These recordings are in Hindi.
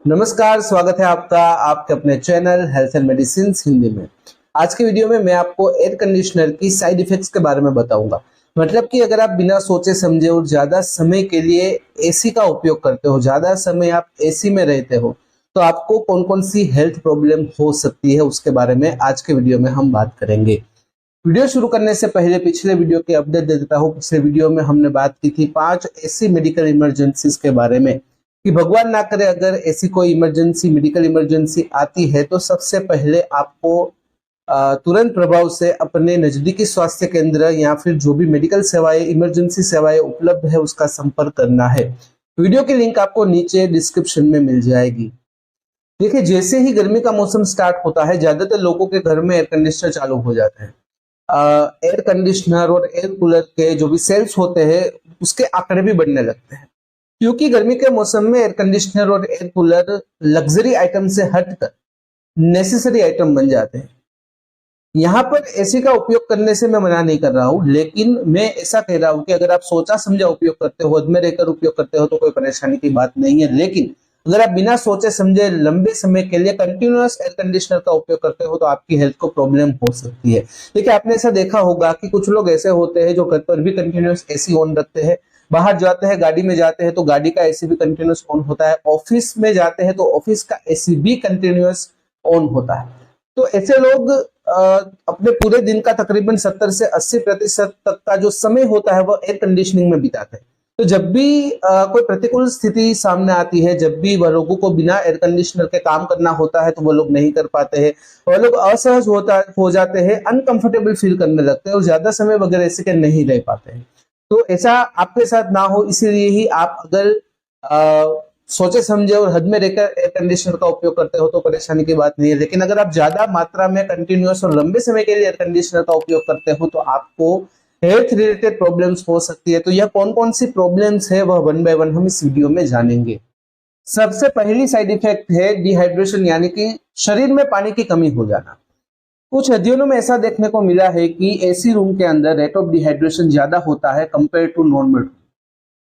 नमस्कार, स्वागत है आपका आपके अपने channel health and medicine Hindi में। आज के वीडियो में मैं आपको एयर कंडीशनर की साइड इफेक्ट्स के बारे में बताऊंगा। मतलब कि अगर आप बिना सोचे समझे और ज्यादा समय के लिए एसी का उपयोग करते हो, ज्यादा समय आप एसी में रहते हो, तो आपको कौन कौन सी हेल्थ प्रॉब्लम हो सकती है उसके बारे में आज के वीडियो में हम बात करेंगे। वीडियो शुरू करने से पहले पिछले वीडियो के अपडेट दे देता हूँ। पिछले वीडियो में हमने बात की थी 5 ऐसी मेडिकल इमरजेंसीज के बारे में कि भगवान ना करे अगर ऐसी कोई इमरजेंसी मेडिकल इमरजेंसी आती है तो सबसे पहले आपको तुरंत प्रभाव से अपने नजदीकी स्वास्थ्य केंद्र या फिर जो भी मेडिकल सेवाएं इमरजेंसी सेवाएं उपलब्ध है उसका संपर्क करना है। वीडियो की लिंक आपको नीचे डिस्क्रिप्शन में मिल जाएगी। देखिए, जैसे ही गर्मी का मौसम स्टार्ट होता है ज्यादातर लोगों के घर में एयर कंडीशनर चालू हो जाते हैं। एयर कंडीशनर और एयर कूलर के जो भी सेल्स होते हैं उसके आंकड़े भी बढ़ने लगते हैं, क्योंकि गर्मी के मौसम में एयर कंडीशनर और एयर कूलर लग्जरी आइटम से हटकर नेसेसरी आइटम बन जाते हैं। यहाँ पर एसी का उपयोग करने से मैं मना नहीं कर रहा हूँ, लेकिन मैं ऐसा कह रहा हूँ कि अगर आप सोचा समझा उपयोग करते हो, हद में रहकर उपयोग करते हो तो कोई परेशानी की बात नहीं है। लेकिन अगर आप बिना सोचे समझे लंबे समय के लिए कंटिन्यूअस एयर कंडीशनर का उपयोग करते हो तो आपकी हेल्थ को प्रॉब्लम हो सकती है। देखिए, आपने ऐसा देखा होगा कि कुछ लोग ऐसे होते हैं जो घर पर भी कंटिन्यूअस एसी ऑन रखते हैं, बाहर जाते हैं गाड़ी में जाते हैं तो गाड़ी का एसी भी कंटिन्यूअस ऑन होता है, ऑफिस में जाते हैं तो ऑफिस का एसी भी कंटिन्यूअस ऑन होता है। तो ऐसे लोग अपने पूरे दिन का तकरीबन 70 से 80% तक का जो समय होता है वो एयर कंडीशनिंग में बिताते हैं। तो जब भी कोई प्रतिकूल स्थिति सामने आती है, जब भी वह लोगों को बिना एयर कंडीशनर के काम करना होता है तो वो लोग नहीं कर पाते हैं, वो लोग असहज हो जाते हैं, अनकंफर्टेबल फील करने लगते हैं और ज्यादा समय वगैरह ऐसे के नहीं रह पाते हैं। तो ऐसा आपके साथ ना हो, इसीलिए ही आप अगर सोचे समझे और हद में रहकर एयर कंडीशनर का उपयोग करते हो तो परेशानी की बात नहीं है। लेकिन अगर आप ज्यादा मात्रा में कंटिन्यूअस और लंबे समय के लिए एयर कंडीशनर का उपयोग करते हो तो आपको हेल्थ रिलेटेड प्रॉब्लम्स हो सकती है। तो यह कौन कौन सी प्रॉब्लम्स है वह वन बाय वन हम इस वीडियो में जानेंगे। सबसे पहली साइड इफेक्ट है डिहाइड्रेशन, यानी कि शरीर में पानी की कमी हो जाना। कुछ अध्ययनों में ऐसा देखने को मिला है कि एसी रूम के अंदर रेट ऑफ डिहाइड्रेशन ज्यादा होता है कंपेयर टू नॉर्मल।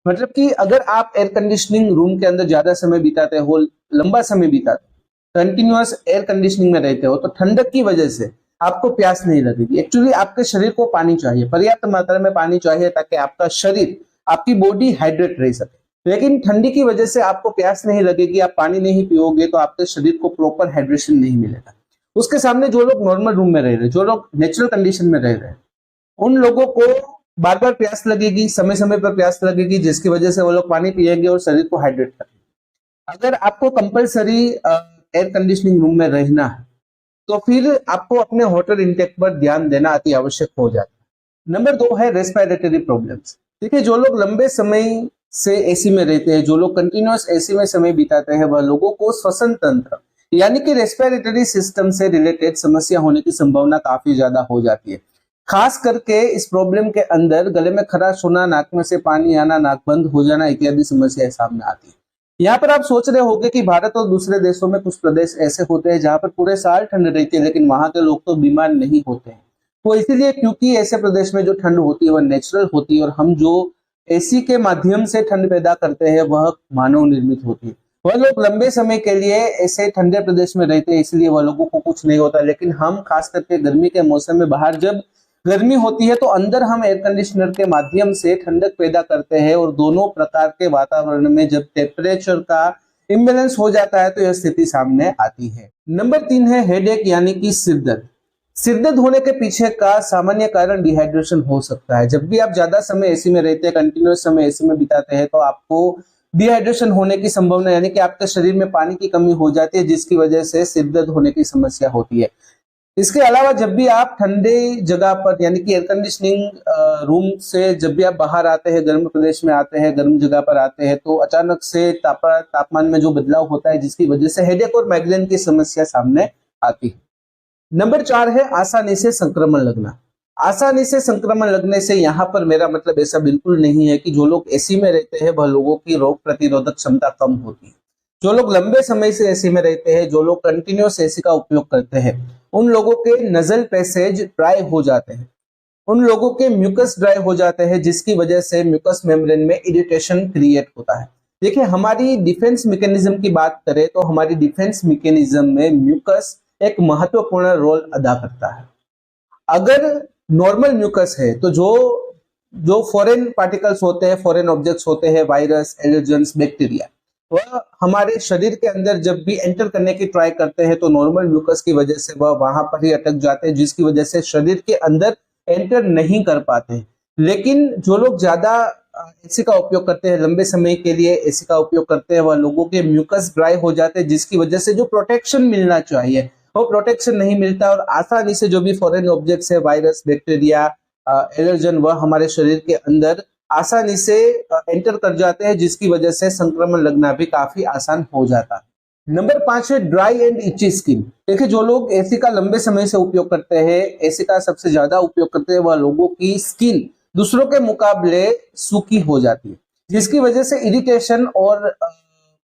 मतलब कि अगर आप एयर कंडीशनिंग रूम के अंदर ज्यादा समय बिताते हो, लंबा समय बिताते हो, कंटिन्यूअस एयर कंडीशनिंग में रहते हो, तो ठंडक की वजह से आपको प्यास नहीं लगेगी। एक्चुअली आपके शरीर को पानी चाहिए, पर्याप्त मात्रा में पानी चाहिए ताकि आपका शरीर, आपकी बॉडी हाइड्रेट रह सके। लेकिन ठंडी की वजह से आपको प्यास नहीं लगेगी, आप पानी नहीं पियोगे तो आपके शरीर को प्रॉपर हाइड्रेशन नहीं मिलेगा। उसके सामने जो लोग नॉर्मल रूम में रह रहे हैं, जो लोग नेचुरल कंडीशन में रह रहे हैं, उन लोगों को बार बार प्यास लगेगी, समय समय पर प्यास लगेगी, जिसकी वजह से वो लोग पानी पिएंगे और शरीर को हाइड्रेट करेंगे। अगर आपको कंपलसरी एयर कंडीशनिंग रूम में रहना है तो फिर आपको अपने वाटर इंटेक पर ध्यान देना अति आवश्यक हो जाता है। नंबर 2 है रेस्पिरेटरी प्रॉब्लम्स। देखिए, जो लोग लंबे समय से एसी में रहते हैं, जो लोग कंटिन्यूअस एसी में समय बिताते हैं, वह लोगों को श्वसन तंत्र यानी कि रेस्पिरेटरी सिस्टम से रिलेटेड समस्या होने की संभावना काफी ज्यादा हो जाती है। खास करके इस प्रॉब्लम के अंदर गले में खराश होना, नाक में से पानी आना, नाक बंद हो जाना इत्यादि समस्याएं सामने आती है। यहाँ पर आप सोच रहे होंगे कि भारत और दूसरे देशों में कुछ प्रदेश ऐसे होते हैं जहां पर पूरे साल ठंड रहती है, लेकिन वहां के लोग तो बीमार नहीं होते हैं। वो इसीलिए क्योंकि ऐसे प्रदेश में जो ठंड होती है वह नेचुरल होती है और हम जो एसी के माध्यम से ठंड पैदा करते हैं वह मानव निर्मित होती है। वह लोग लंबे समय के लिए ऐसे ठंडे प्रदेश में रहते हैं, इसलिए वह लोगों को कुछ नहीं होता। लेकिन हम खास करके गर्मी के मौसम में बाहर जब गर्मी होती है तो अंदर हम एयर कंडीशनर के माध्यम से ठंडक पैदा करते हैं और दोनों प्रकार के वातावरण में जब टेम्परेचर का इम्बैलेंस हो जाता है तो यह स्थिति सामने आती है। नंबर 3 है हेडेक यानी कि सिरदर्द। सिरदर्द होने के पीछे का सामान्य कारण डिहाइड्रेशन हो सकता है। जब भी आप ज्यादा समय एसी में रहते हैं, कंटिन्यूअस समय एसी में बिताते हैं, तो आपको डिहाइड्रेशन होने की संभावना यानी कि आपके शरीर में पानी की कमी हो जाती है, जिसकी वजह से सिरदर्द होने की समस्या होती है। इसके अलावा जब भी आप ठंडे जगह पर यानी कि एयर कंडीशनिंग रूम से जब भी आप बाहर आते हैं, गर्म प्रदेश में आते हैं, गर्म जगह पर आते हैं, तो अचानक से तापमान में जो बदलाव होता है जिसकी वजह से हेडेक और माइग्रेन की समस्या सामने आती है। नंबर 4 है आसानी से संक्रमण लगना। आसानी से संक्रमण लगने से यहाँ पर मेरा मतलब ऐसा बिल्कुल नहीं है कि जो लोग एसी में रहते हैं वह लोगों की रोग प्रतिरोधक क्षमता कम होती है। जो लोग लंबे समय से एसी में रहते हैं, जो लोग कंटिन्यूअस एसी का उपयोग करते हैं, उन लोगों के नजल पैसेज ड्राई हो जाते हैं, उन लोगों के म्यूकस ड्राई हो जाते हैं, जिसकी वजह से म्यूकस मेम्ब्रेन में इरिटेशन क्रिएट होता है। देखिए, हमारी डिफेंस मैकेनिज्म की बात करें तो हमारी डिफेंस मैकेनिज्म में म्यूकस एक महत्वपूर्ण रोल अदा करता है। अगर नॉर्मल म्यूकस है तो जो जो फॉरेन पार्टिकल्स होते हैं, फॉरेन ऑब्जेक्ट्स होते हैं, वायरस, एलर्जेंस, बैक्टीरिया, वह हमारे शरीर के अंदर जब भी एंटर करने की ट्राई करते हैं तो नॉर्मल म्यूकस की वजह से वह वहां पर ही अटक जाते हैं, जिसकी वजह से शरीर के अंदर एंटर नहीं कर पाते हैं। लेकिन जो लोग ज्यादा एसी का उपयोग करते हैं, लंबे समय के लिए एसी का उपयोग करते हैं, वह लोगों के म्यूकस ड्राई हो जाते हैं, जिसकी वजह से जो प्रोटेक्शन मिलना चाहिए वो प्रोटेक्शन नहीं मिलता और आसानी से जो भी फॉरेन ऑब्जेक्ट्स है, वायरस, बैक्टीरिया, एलर्जन, वह हमारे शरीर के अंदर आसानी से एंटर कर जाते हैं, जिसकी वजह से संक्रमण लगना भी काफी आसान हो जाता है। नंबर 5 है ड्राई एंड इची स्किन। देखिए, जो लोग एसी का लंबे समय से उपयोग करते हैं, एसी का सबसे ज्यादा उपयोग करते हैं, वह लोगों की स्किन दूसरों के मुकाबले सूखी हो जाती है, जिसकी वजह से इरिटेशन और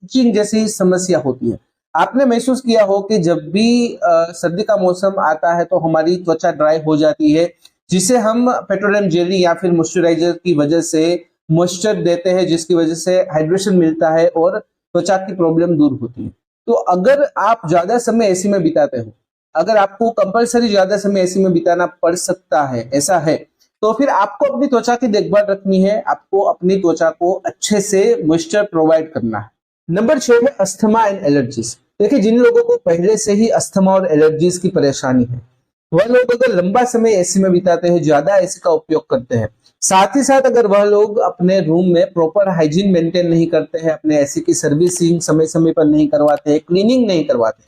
इचिंग जैसी समस्या होती है। आपने महसूस किया हो कि जब भी सर्दी का मौसम आता है तो हमारी त्वचा ड्राई हो जाती है, जिसे हम पेट्रोलियम जेली या फिर मॉइस्चराइजर की वजह से मॉइस्चर देते हैं, जिसकी वजह से हाइड्रेशन मिलता है और त्वचा की प्रॉब्लम दूर होती है। तो अगर आप ज्यादा समय एसी में बिताते हो, अगर आपको कंपलसरी ज्यादा समय एसी में बिताना पड़ सकता है, ऐसा है, तो फिर आपको अपनी त्वचा की देखभाल रखनी है, आपको अपनी त्वचा को अच्छे से मॉइस्चर प्रोवाइड करना है। नंबर 6 है अस्थमा एंड एलर्जीज। देखिए, जिन लोगों को पहले से ही अस्थमा और एलर्जीज की परेशानी है, वह लोग अगर लंबा समय एसी में बिताते हैं, ज्यादा एसी का उपयोग करते हैं, साथ ही साथ अगर वह लोग अपने रूम में प्रॉपर हाइजीन मेंटेन नहीं करते हैं, अपने एसी की सर्विसिंग समय समय पर नहीं करवाते हैं, क्लीनिंग नहीं करवाते,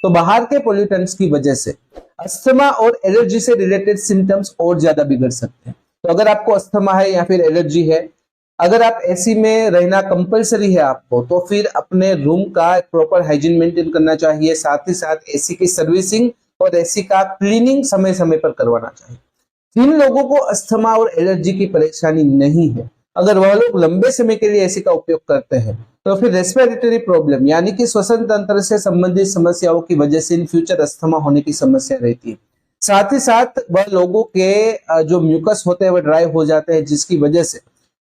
तो बाहर के पोल्यूटेंट्स की वजह से अस्थमा और एलर्जी से रिलेटेड सिम्टम्स और ज्यादा बिगड़ सकते हैं। तो अगर आपको अस्थमा है या फिर एलर्जी है, अगर आप एसी में रहना कंपलसरी है आपको, तो फिर अपने रूम का प्रॉपर हाइजीन मेंटेन करना चाहिए, साथ ही साथ एसी की सर्विसिंग और एसी का क्लीनिंग समय समय पर करवाना चाहिए। जिन लोगों को अस्थमा और एलर्जी की परेशानी नहीं है, अगर वह लोग लंबे समय के लिए एसी का उपयोग करते हैं, तो फिर रेस्पिरेटरी प्रॉब्लम यानी कि श्वसन तंत्र से संबंधित समस्याओं की वजह से इन फ्यूचर अस्थमा होने की समस्या रहती है। साथ ही साथ वह लोगों के जो म्यूकस होते हैं वह ड्राई हो जाते हैं, जिसकी वजह से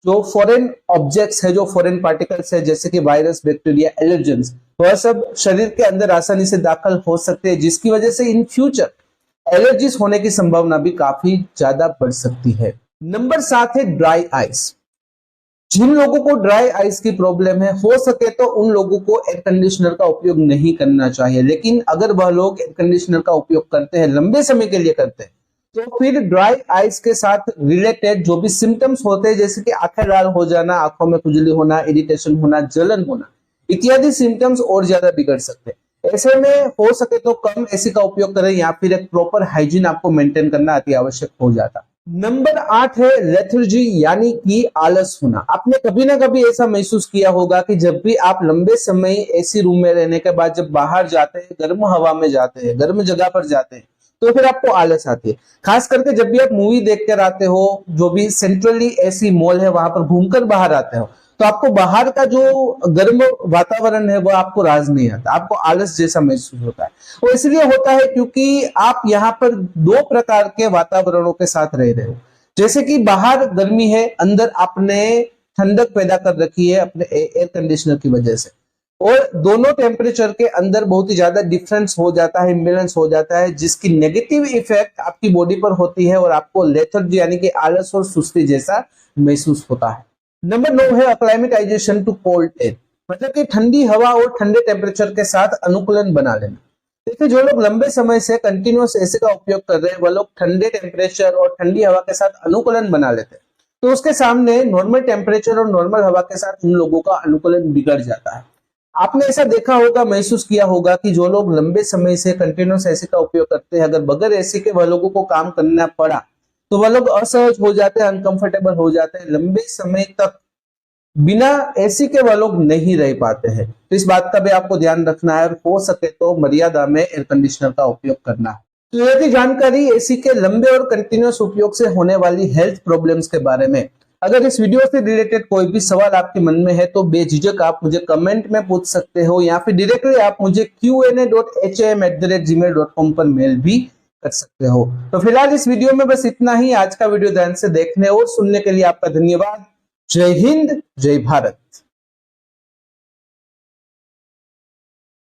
जो फॉरेन ऑब्जेक्ट्स है, जो फॉरेन पार्टिकल्स है, जैसे कि वायरस, बैक्टीरिया, एलर्जेंस, वह सब शरीर के अंदर आसानी से दाखिल हो सकते हैं, जिसकी वजह से इन फ्यूचर एलर्जीज होने की संभावना भी काफी ज्यादा बढ़ सकती है। नंबर 7 है ड्राई आइस। जिन लोगों को ड्राई आइस की प्रॉब्लम है, हो सके तो उन लोगों को एयर कंडीशनर का उपयोग नहीं करना चाहिए। लेकिन अगर वह लोग एयर कंडीशनर का उपयोग करते हैं, लंबे समय के लिए करते हैं, तो फिर ड्राई आइस के साथ रिलेटेड जो भी सिम्टम्स होते हैं, जैसे कि आंखें लाल हो जाना, आंखों में खुजली होना, इरिटेशन होना, जलन होना, इत्यादि सिम्टम्स और ज्यादा बिगड़ सकते हैं। ऐसे में हो सके तो कम एसी का उपयोग करें या फिर एक प्रॉपर हाइजीन आपको मेंटेन करना अति आवश्यक हो जाता है। नंबर 8 है लेथर्जी यानी कि आलस होना। आपने कभी ना कभी ऐसा महसूस किया होगा कि जब भी आप लंबे समय एसी रूम में रहने के बाद जब बाहर जाते हैं, गर्म हवा में जाते हैं, गर्म जगह पर जाते हैं, तो फिर आपको आलस आती है। खास करके जब भी आप मूवी देख कर आते हो, जो भी सेंट्रली एसी मॉल है वहां पर घूमकर बाहर आते हो, तो आपको बाहर का जो गर्म वातावरण है वो आपको राज नहीं आता, आपको आलस जैसा महसूस होता है। वो इसलिए होता है क्योंकि आप यहाँ पर दो प्रकार के वातावरणों के साथ रह रहे हो। जैसे कि बाहर गर्मी है, अंदर आपने ठंडक पैदा कर रखी है अपने एयर कंडीशनर की वजह से, और दोनों टेम्परेचर के अंदर बहुत ही ज्यादा डिफरेंस हो जाता है, इम्बैलेंस हो जाता है, जिसकी नेगेटिव इफेक्ट आपकी बॉडी पर होती है और आपको लेथर्जी यानी कि आलस और सुस्ती जैसा महसूस होता है। नंबर 9 है अक्लाइमेटाइजेशन टू कोल्ड एयर, मतलब कि ठंडी हवा और ठंडे टेम्परेचर के साथ अनुकूलन बना लेना। देखिए, जो लोग लंबे समय से कंटिन्यूअस एसी का उपयोग कर रहे हैं, वह लोग ठंडे टेम्परेचर और ठंडी हवा के साथ अनुकूलन बना लेते हैं, तो उसके सामने नॉर्मल टेम्परेचर और नॉर्मल हवा के साथ उन लोगों का अनुकूलन बिगड़ जाता है। आपने ऐसा देखा होगा, महसूस किया होगा कि जो लोग लंबे समय से कंटिन्यूअस एसी का उपयोग करते हैं, अगर बगैर एसी के वह लोगों को काम करना पड़ा तो वह लोग असहज हो जाते हैं, अनकंफर्टेबल हो जाते हैं, लंबे समय तक बिना एसी के वह लोग नहीं रह पाते हैं। तो इस बात का भी आपको ध्यान रखना है और हो सके तो मर्यादा में एयर कंडीशनर का उपयोग करना है। तो ये थी जानकारी एसी के लंबे और कंटिन्यूअस उपयोग से होने वाली हेल्थ प्रॉब्लम्स के बारे में। अगर इस वीडियो से रिलेटेड कोई भी सवाल आपके मन में है तो बेझिझक आप मुझे कमेंट में पूछ सकते हो, या फिर डायरेक्टली आप मुझे qa.ham@gmail.com पर मेल भी कर सकते हो। तो फिलहाल इस वीडियो में बस इतना ही। आज का वीडियो ध्यान से देखने और सुनने के लिए आपका धन्यवाद। जय हिंद, जय भारत।